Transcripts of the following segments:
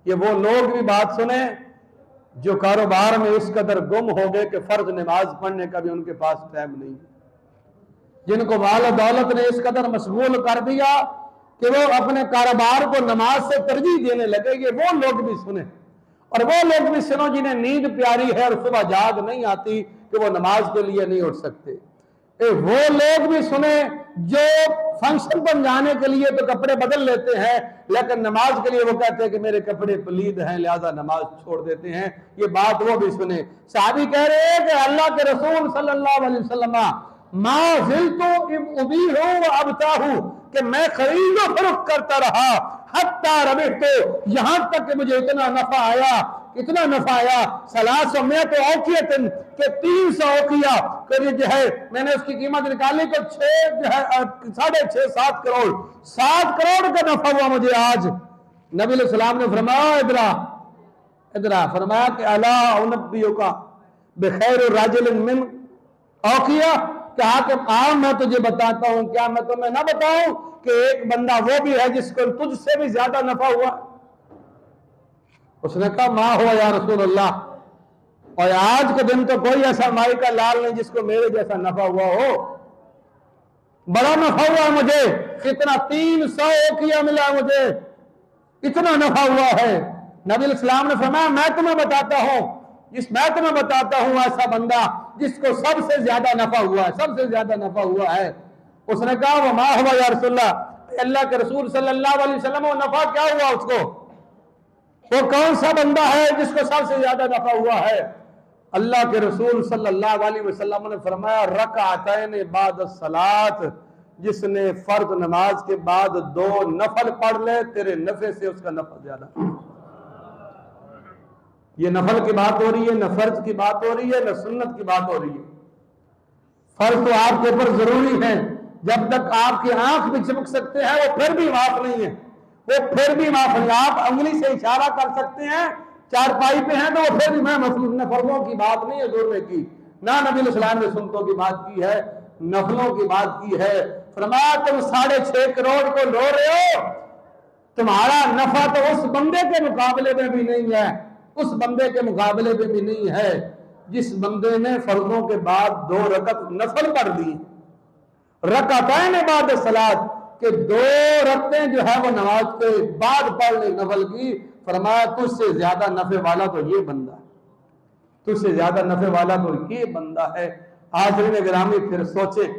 یہ وہ لوگ بھی بات سنیں جو کاروبار میں اس قدر گم ہو گئے کہ فرض نماز پڑھنے کا بھی ان کے پاس ٹائم نہیں، جن کو مال و دولت نے اس قدر مشغول کر دیا کہ وہ اپنے کاروبار کو نماز سے ترجیح دینے لگے. یہ وہ لوگ بھی سنیں، اور وہ لوگ بھی سنو جنہیں نیند پیاری ہے اور صبح جاگ نہیں آتی کہ وہ نماز کے لیے نہیں اٹھ سکتے. وہ لوگ بھی سنیں جو فنکشن پر جانے کے لیے تو کپڑے بدل لیتے ہیں لیکن نماز کے لیے وہ کہتے ہیں کہ میرے کپڑے پلید ہیں لہذا نماز چھوڑ دیتے ہیں. یہ بات وہ بھی سنیں. صحابی کہہ رہے ہیں کہ اللہ کے رسول صلی اللہ علیہ وسلم ما زلت ابیع و ابتاع، کہ میں خرید و فروخت کرتا رہا حتی ربحت، یہاں تک کہ مجھے اتنا نفع آیا ثلاثمائۃ اوقیۃ، کہ 300 اوقیہ کہ جو ہے میں نے اس کی قیمت نکالی تو 7.5 کروڑ 7 کروڑ کا نفع ہوا مجھے آج. نبی علیہ السلام نے فرمایا ادرا فرمایا کہ الا انبئک بخیر الرجل من اوقیہ، کہا کہ میں تجھے بتاتا ہوں، کیا میں تمہیں نہ بتاؤں کہ ایک بندہ وہ بھی ہے جس کو تجھ سے بھی زیادہ نفع ہوا. اس نے کہا ما ہوا یا رسول اللہ، اور آج کے دن تو کوئی ایسا مائی کا لال نہیں جس کو میرے جیسا نفع ہوا ہو. بڑا نفع ہوا مجھے، کتنا 300 اوقیہ ملا مجھے، اتنا نفع ہوا ہے. نبی علیہ السلام نے فرمایا میں تمہیں بتاتا ہوں ایسا بندہ جس کو سب سے زیادہ نفع ہوا ہے. اس نے کہا وما ہوا یا رسول اللہ کے رسول صلی اللہ علیہ وسلم، وہ نفع کیا ہوا اس کو؟ وہ کون سا بندہ ہے جس کو سب سے زیادہ نفع ہوا ہے؟ اللہ کے رسول صلی اللہ علیہ وسلم نے فرمایا رکعتین بعد الصلاۃ، جس نے فرض نماز کے بعد 2 نفل پڑھ لے تیرے نفع سے اس کا نفع زیادہ. یہ نفل کی بات ہو رہی ہے، نہ فرض کی بات ہو رہی ہے، نہ سنت کی بات ہو رہی ہے. فرض تو آپ کے اوپر ضروری ہے، جب تک آپ کی آنکھ بھی چمک سکتے ہیں وہ پھر بھی معاف نہیں ہے، آپ انگلی سے اشارہ کر سکتے ہیں، چارپائی پہ ہیں تو وہ پھر بھی میں نفلوں کی بات نہیں ہے زورنے کی، نہ نبی علیہ السلام نے سنتوں کی بات کی ہے، نفلوں کی بات کی ہے. فرمایا تم 6.5 کروڑ کو لو رہے ہو، تمہارا نفع تو اس بندے کے مقابلے میں بھی نہیں ہے، جس بندے نے فرضوں کے بعد 2 رکعت نفل پڑھ دی. رکعتین بعد الصلاۃ، کہ 2 رکعتیں جو ہے وہ نماز کے بعد پڑھ لی نفل کی. فرمایا تجھ سے زیادہ نفع والا تو یہ بندہ ہے. حاضرین گرامی پھر سوچیں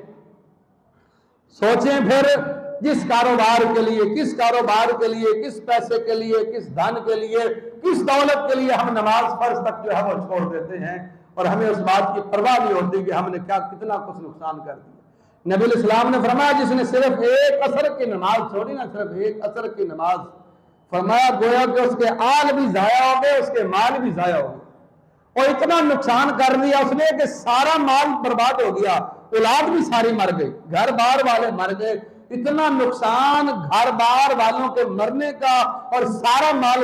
پھر جس کاروبار کے لیے، کس پیسے کے لیے، کس دھن کے لیے، کس دولت کے لیے ہم نماز فرض تک جو ہے وہ چھوڑ دیتے ہیں اور ہمیں اس بات کی پرواہ نہیں ہوتی کہ ہم نے کتنا کچھ نقصان کر دیا. نبی علیہ السلام نے فرمایا جس نے صرف 1 عصر کی نماز چھوڑی نا، صرف 1 عصر کی نماز، فرمایا گویا کہ اس کے آل بھی ضائع ہو گئے، اس کے مال بھی ضائع ہو گئے، اور اتنا نقصان کر دیا اس نے کہ سارا مال برباد ہو گیا، اولاد بھی ساری مر گئی، گھر بار والے مر گئے. اتنا نقصان گھر بار والوں کے مرنے کا اور سارا مال